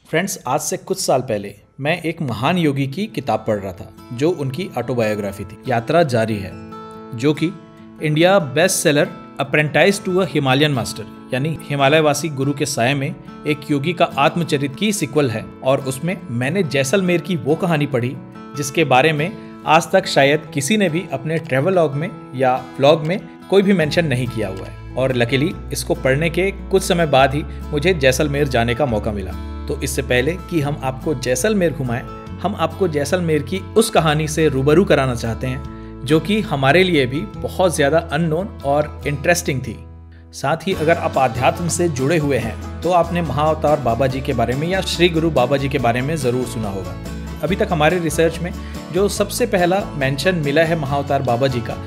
Friends, आज से कुछ साल पहले मैं एक महान योगी की किताब पढ़ रहा था जो उनकी ऑटोबायोग्राफी थी। यात्रा जारी है, जो कि India best seller apprentice to a Himalayan master यानी हिमालयवासी गुरु के साये में एक योगी का आत्मचरित की सिक्वल है। और उसमें मैंने जैसलमेर की वो कहानी पढ़ी जिसके बारे में आज तक शायद किसी ने भी अपने ट्रेवलॉग में या व्लॉग में कोई भी मेंशन नहीं किया हुआ है। और लकीली इसको पढ़ने के कुछ समय बाद ही मुझे जैसलमेर जाने का मौका मिला। तो इससे पहले कि हम आपको जैसलमेर घुमाएं, हम आपको जैसलमेर की उस कहानी से रूबरू कराना चाहते हैं जो कि हमारे लिए भी बहुत ज़्यादा अननोन और इंटरेस्टिंग थी। साथ ही अगर आप आध्यात्म से जुड़े हुए हैं तो आपने महाअवतार बाबा जी के बारे में या श्री गुरु बाबा जी के बारे में ज़रूर सुना होगा। अभी तक हमारे रिसर्च में जो सबसे पहला मेंशन मिला है महाअवतार बाबा जी का,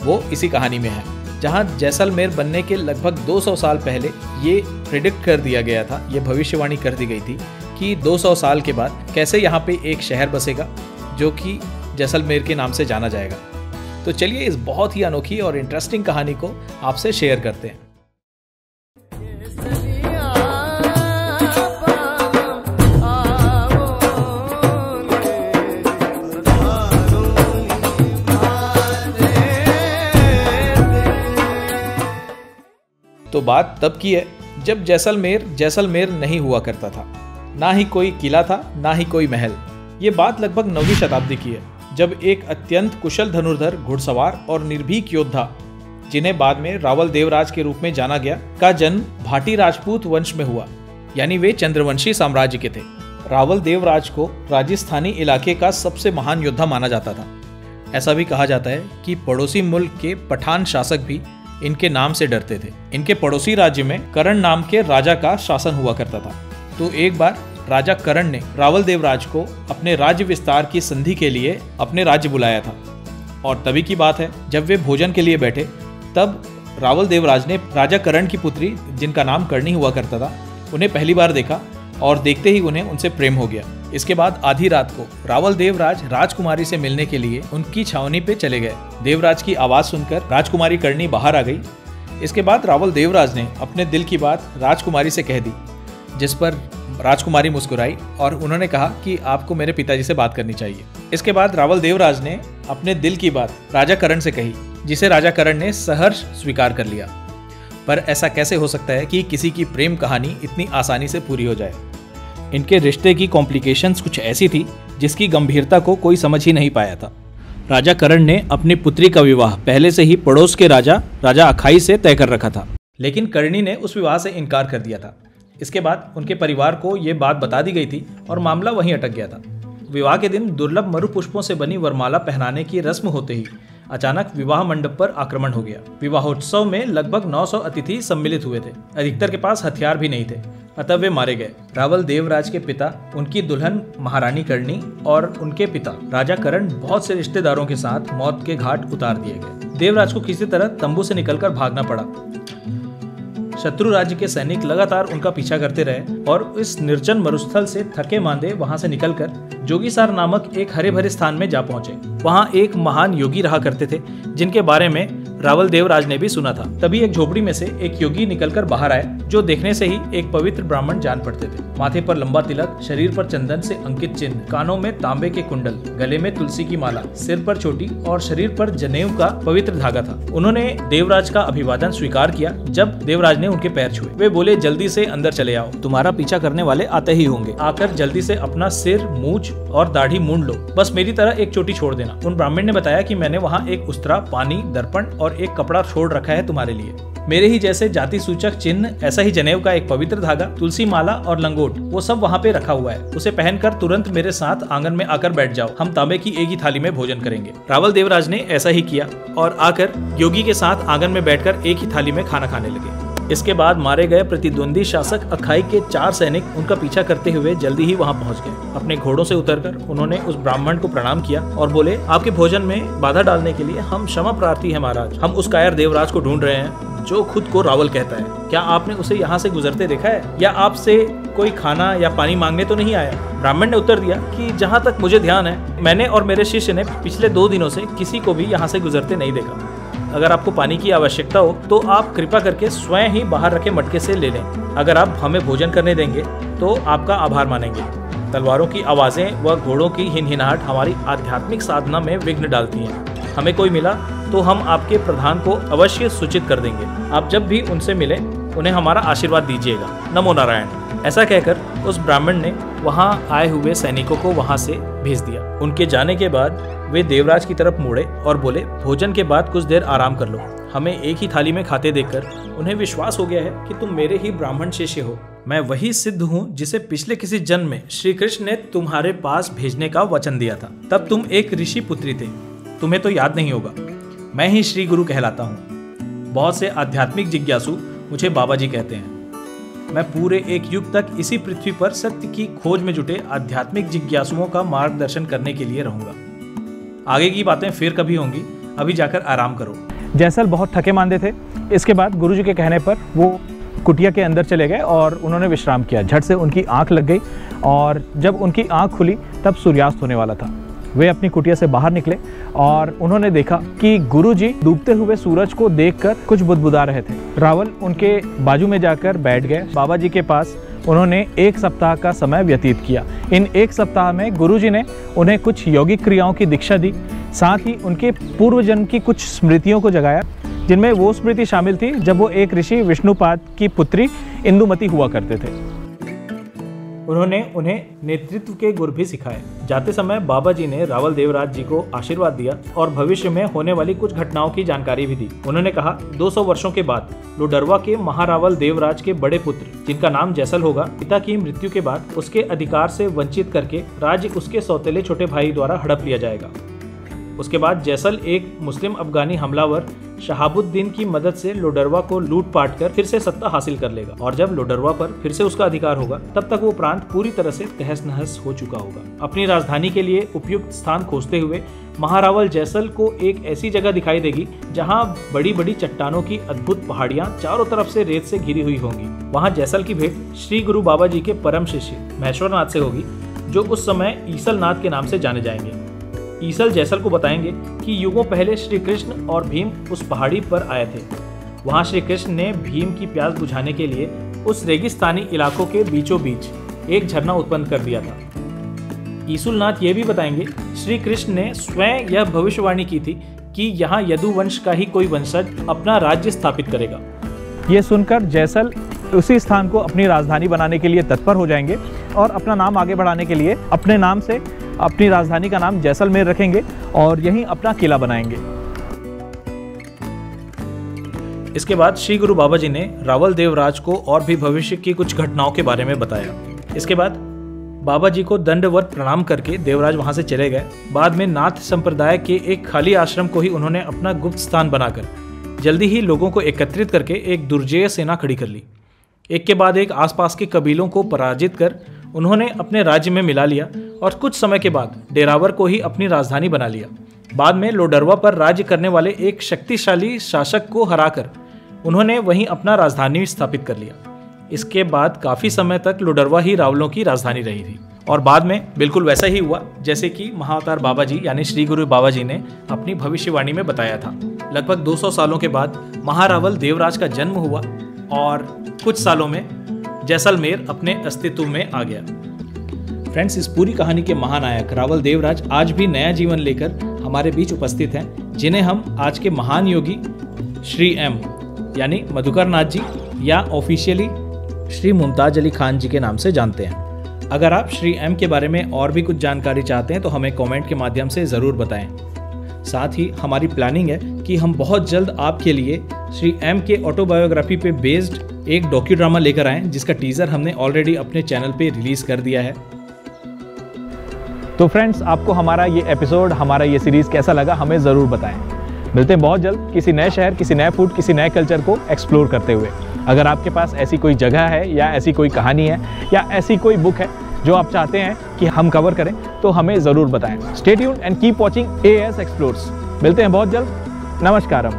वो इसी कहानी में है, जहां जैसलमेर बनने के लगभग 200 साल पहले ये प्रिडिक्ट कर दिया गया था, ये भविष्यवाणी कर दी गई थी कि 200 साल के बाद कैसे यहाँ पे एक शहर बसेगा जो कि जैसलमेर के नाम से जाना जाएगा। तो चलिए इस बहुत ही अनोखी और इंटरेस्टिंग कहानी को आपसे शेयर करते हैं। तो बात तब की है जब जैसलमेर नहीं हुआ करता था। ना ही कोई किला था, ना ही कोई महल। ये बात लगभग 9वीं शताब्दी की है, जब एक अत्यंत कुशल धनुर्धर, घुड़सवार और निर्भीक योद्धा, जिन्हें बाद में रावल देवराज के रूप में जाना गया, का जन्म भाटी राजपूत वंश में हुआ। यानी वे चंद्रवंशी साम्राज्य के थे। रावल देवराज को राजस्थानी इलाके का सबसे महान योद्धा माना जाता था। ऐसा भी कहा जाता है कि पड़ोसी मुल्क के पठान शासक भी इनके नाम से डरते थे। इनके पड़ोसी राज्य में करण नाम के राजा का शासन हुआ करता था। तो एक बार राजा करण ने रावल देवराज को अपने राज्य विस्तार की संधि के लिए अपने राज्य बुलाया था। और तभी की बात है जब वे भोजन के लिए बैठे, तब रावल देवराज ने राजा करण की पुत्री, जिनका नाम करणी हुआ करता था, उन्हें पहली बार देखा और देखते ही उन्हें उनसे प्रेम हो गया। इसके बाद आधी रात को रावल देवराज राजकुमारी से मिलने के लिए उनकी छावनी पे चले गए। देवराज की आवाज सुनकर राजकुमारी करणी बाहर आ गई। इसके बाद रावल देवराज ने अपने दिल की बात राजकुमारी से कह दी, जिस पर राजकुमारी मुस्कुराई और उन्होंने कहा कि आपको मेरे पिताजी से बात करनी चाहिए। इसके बाद रावल देवराज ने अपने दिल की बात राजा करण से कही, जिसे राजा करण ने सहर्ष स्वीकार कर लिया। पर ऐसा कैसे हो सकता है कि किसी की प्रेम कहानी इतनी आसानी से पूरी हो जाए। इनके रिश्ते की कॉम्प्लिकेशंस कुछ ऐसी थी जिसकी गंभीरता को कोई समझ ही नहीं पाया था। राजा करण ने अपनी पुत्री का विवाह पहले से ही पड़ोस के राजा अखाई से तय कर रखा था, लेकिन करणी ने उस विवाह से इनकार कर दिया था। इसके बाद उनके परिवार को ये बात बता दी गई थी और मामला वहीं अटक गया था। विवाह के दिन दुर्लभ मरु पुष्पों से बनी वरमाला पहनाने की रस्म होते ही अचानक विवाह मंडप पर आक्रमण हो गया। विवाहोत्सव में लगभग 900 अतिथि सम्मिलित हुए थे। अधिकतर के पास हथियार भी नहीं थे, अतः वे मारे गए। रावल देवराज के पिता, उनकी दुल्हन महारानी करणी और उनके पिता राजा करण बहुत से रिश्तेदारों के साथ मौत के घाट उतार दिए गए। देवराज को किसी तरह तंबू से निकलकर भागना पड़ा। शत्रु राज्य के सैनिक लगातार उनका पीछा करते रहे और इस निर्जन मरुस्थल से थके मांदे वहां से निकलकर जोगीसार नामक एक हरे भरे स्थान में जा पहुंचे। वहां एक महान योगी रहा करते थे जिनके बारे में रावल देवराज ने भी सुना था। तभी एक झोपड़ी में से एक योगी निकलकर बाहर आए, जो देखने से ही एक पवित्र ब्राह्मण जान पड़ते थे। माथे पर लंबा तिलक, शरीर पर चंदन से अंकित चिन्ह, कानों में तांबे के कुंडल, गले में तुलसी की माला, सिर पर चोटी और शरीर पर जनेऊ का पवित्र धागा था। उन्होंने देवराज का अभिवादन स्वीकार किया। जब देवराज ने उनके पैर छुए, वे बोले, जल्दी से अंदर चले आओ, तुम्हारा पीछा करने वाले आते ही होंगे। आकर जल्दी से अपना सिर, मूछ और दाढ़ी मूंड लो, बस मेरी तरह एक चोटी छोड़ देना। उन ब्राह्मण ने बताया कि मैंने वहाँ एक उस्तरा, पानी, दर्पण और एक कपड़ा छोड़ रखा है तुम्हारे लिए। मेरे ही जैसे जाति सूचक चिन्ह, ऐसा ही जनेऊ का एक पवित्र धागा, तुलसी माला और लंगोट, वो सब वहाँ पे रखा हुआ है। उसे पहनकर तुरंत मेरे साथ आंगन में आकर बैठ जाओ, हम तांबे की एक ही थाली में भोजन करेंगे। रावल देवराज ने ऐसा ही किया और आकर योगी के साथ आंगन में बैठकर एक ही थाली में खाना खाने लगे। इसके बाद मारे गए प्रतिद्वंदी शासक अखाई के 4 सैनिक उनका पीछा करते हुए जल्दी ही वहां पहुंच गए। अपने घोड़ों से उतरकर उन्होंने उस ब्राह्मण को प्रणाम किया और बोले, आपके भोजन में बाधा डालने के लिए हम क्षमा प्रार्थी हैं महाराज। हम उस कायर देवराज को ढूंढ रहे हैं जो खुद को रावल कहता है। क्या आपने उसे यहाँ से गुजरते देखा है, या आपसे कोई खाना या पानी मांगने तो नहीं आया? ब्राह्मण ने उत्तर दिया कि जहाँ तक मुझे ध्यान है, मैंने और मेरे शिष्य ने पिछले 2 दिनों से किसी को भी यहाँ से गुजरते नहीं देखा। अगर आपको पानी की आवश्यकता हो तो आप कृपा करके स्वयं ही बाहर रखे मटके से ले लें। अगर आप हमें भोजन करने देंगे तो आपका आभार मानेंगे। तलवारों की आवाज़ें व घोड़ों की हिनहिनाहट हमारी आध्यात्मिक साधना में विघ्न डालती हैं। हमें कोई मिला तो हम आपके प्रधान को अवश्य सूचित कर देंगे। आप जब भी उनसे मिले उन्हें हमारा आशीर्वाद दीजिएगा। नमो नारायण। ऐसा कहकर उस ब्राह्मण ने वहां आए हुए सैनिकों को वहां से भेज दिया। उनके जाने के बाद वे देवराज की तरफ मुड़े और बोले, भोजन के बाद कुछ देर आराम कर लो। हमें एक ही थाली में खाते देखकर उन्हें विश्वास हो गया है कि तुम मेरे ही ब्राह्मण शिष्य हो। मैं वही सिद्ध हूँ जिसे पिछले किसी जन्म में श्री कृष्ण ने तुम्हारे पास भेजने का वचन दिया था। तब तुम एक ऋषि पुत्री थे, तुम्हें तो याद नहीं होगा। मैं ही श्री गुरु कहलाता हूँ। बहुत से आध्यात्मिक जिज्ञासु मुझे बाबा जी कहते हैं। मैं पूरे एक युग तक इसी पृथ्वी पर सत्य की खोज में जुटे आध्यात्मिक जिज्ञासुओं का मार्गदर्शन करने के लिए रहूंगा। आगे की बातें फिर कभी होंगी, अभी जाकर आराम करो। जैसल बहुत थके मांदे थे। इसके बाद गुरुजी के कहने पर वो कुटिया के अंदर चले गए और उन्होंने विश्राम किया। झट से उनकी आंख लग गई और जब उनकी आंख खुली तब सूर्यास्त होने वाला था। वे अपनी कुटिया से बाहर निकले और उन्होंने देखा कि गुरुजी डूबते हुए सूरज को देखकर कुछ बुदबुदा रहे थे। रावल उनके बाजू में जाकर बैठ गए। बाबा जी के पास उन्होंने 1 सप्ताह का समय व्यतीत किया। इन 1 सप्ताह में गुरुजी ने उन्हें कुछ यौगिक क्रियाओं की दीक्षा दी। साथ ही उनके पूर्व जन्म की कुछ स्मृतियों को जगाया, जिनमें वो स्मृति शामिल थी जब वो एक ऋषि विष्णुपाद की पुत्री इंदुमती हुआ करते थे। उन्होंने उन्हें नेतृत्व के गुर भी सिखाए। जाते समय बाबा जी ने रावल देवराज जी को आशीर्वाद दिया और भविष्य में होने वाली कुछ घटनाओं की जानकारी भी दी। उन्होंने कहा, 200 वर्षों के बाद लोडरवा के महारावल देवराज के बड़े पुत्र, जिनका नाम जैसल होगा, पिता की मृत्यु के बाद उसके अधिकार से वंचित करके राज्य उसके सौतेले छोटे भाई द्वारा हड़प लिया जाएगा। उसके बाद जैसल एक मुस्लिम अफगानी हमलावर शहाबुद्दीन की मदद से लोडरवा को लूट पाट कर फिर से सत्ता हासिल कर लेगा और जब लोडरवा पर फिर से उसका अधिकार होगा तब तक वो प्रांत पूरी तरह से तहस नहस हो चुका होगा। अपनी राजधानी के लिए उपयुक्त स्थान खोजते हुए महारावल जैसल को एक ऐसी जगह दिखाई देगी जहां बड़ी बड़ी चट्टानों की अद्भुत पहाड़ियां चारों तरफ से रेत से घिरी हुई होंगी। वहां जैसल की भेंट श्री गुरु बाबा जी के परम शिष्य महेश्वर नाथ से होगी, जो उस समय ईसल नाथ के नाम से जाने जाएंगे। ईसल जैसल को बताएंगे कि युगों पहले श्री कृष्ण और भीम उस पहाड़ी पर आए थे। वहां श्री कृष्ण ने भीम की प्यास बुझाने के लिए उस रेगिस्तानी इलाकों के बीचों बीच एक झरना उत्पन्न कर दिया था। ईसुल नाथ ये भी बताएंगे, श्री कृष्ण ने स्वयं यह भविष्यवाणी की थी कि यहाँ यदुवंश का ही कोई वंशज अपना राज्य स्थापित करेगा। ये सुनकर जैसल उसी स्थान को अपनी राजधानी बनाने के लिए तत्पर हो जाएंगे और अपना नाम आगे बढ़ाने के लिए अपने नाम से अपनी राजधानी का नाम जैसलमेर रखेंगे और यहीं अपना किला बनाएंगे। इसके बाद श्री गुरु बाबा जी ने रावल देवराज को और भी भविष्य की कुछ घटनाओं के बारे में बताया। इसके बाद बाबा जी को दंडवत प्रणाम करके देवराज वहां से चले गए। बाद में नाथ संप्रदाय के एक खाली आश्रम को ही उन्होंने अपना गुप्त स्थान बनाकर जल्दी ही लोगों को एकत्रित करके एक दुर्जेय सेना खड़ी कर ली। एक के बाद एक आसपास के कबीलों को पराजित कर उन्होंने अपने राज्य में मिला लिया और कुछ समय के बाद डेरावर को ही अपनी राजधानी बना लिया। बाद में लोडरवा पर राज्य करने वाले एक शक्तिशाली शासक को हराकर उन्होंने वहीं अपना राजधानी स्थापित कर लिया। इसके बाद काफी समय तक लोडरवा ही रावलों की राजधानी रही थी और बाद में बिल्कुल वैसा ही हुआ जैसे कि महाअवतार बाबा जी यानी श्री गुरु बाबा जी ने अपनी भविष्यवाणी में बताया था। लगभग 200 सालों के बाद महारावल देवराज का जन्म हुआ और कुछ सालों में जैसलमेर अपने अस्तित्व में आ गया। फ्रेंड्स, इस पूरी कहानी के महानायक रावल देवराज आज भी नया जीवन लेकर हमारे बीच उपस्थित हैं, जिन्हें हम आज के महान योगी श्री एम यानी मधुकर नाथ जी या ऑफिशियली श्री मुमताज अली खान जी के नाम से जानते हैं। अगर आप श्री एम के बारे में और भी कुछ जानकारी चाहते हैं तो हमें कमेंट के माध्यम से ज़रूर बताएं। साथ ही हमारी प्लानिंग है कि हम बहुत जल्द आपके लिए श्री एम के ऑटोबायोग्राफी पे बेस्ड एक डॉक्यू ड्रामा लेकर आएं, जिसका टीजर हमने ऑलरेडी अपने चैनल पे रिलीज कर दिया है। तो फ्रेंड्स, आपको हमारा ये एपिसोड, हमारा ये सीरीज कैसा लगा हमें ज़रूर बताएं। मिलते हैं बहुत जल्द किसी नए शहर, किसी नए फूड, किसी नए कल्चर को एक्सप्लोर करते हुए। अगर आपके पास ऐसी कोई जगह है या ऐसी कोई कहानी है या ऐसी कोई बुक है जो आप चाहते हैं कि हम कवर करें तो हमें ज़रूर बताएं। Stay tuned and keep watching AS explores. मिलते हैं बहुत जल्द। नमस्कारम।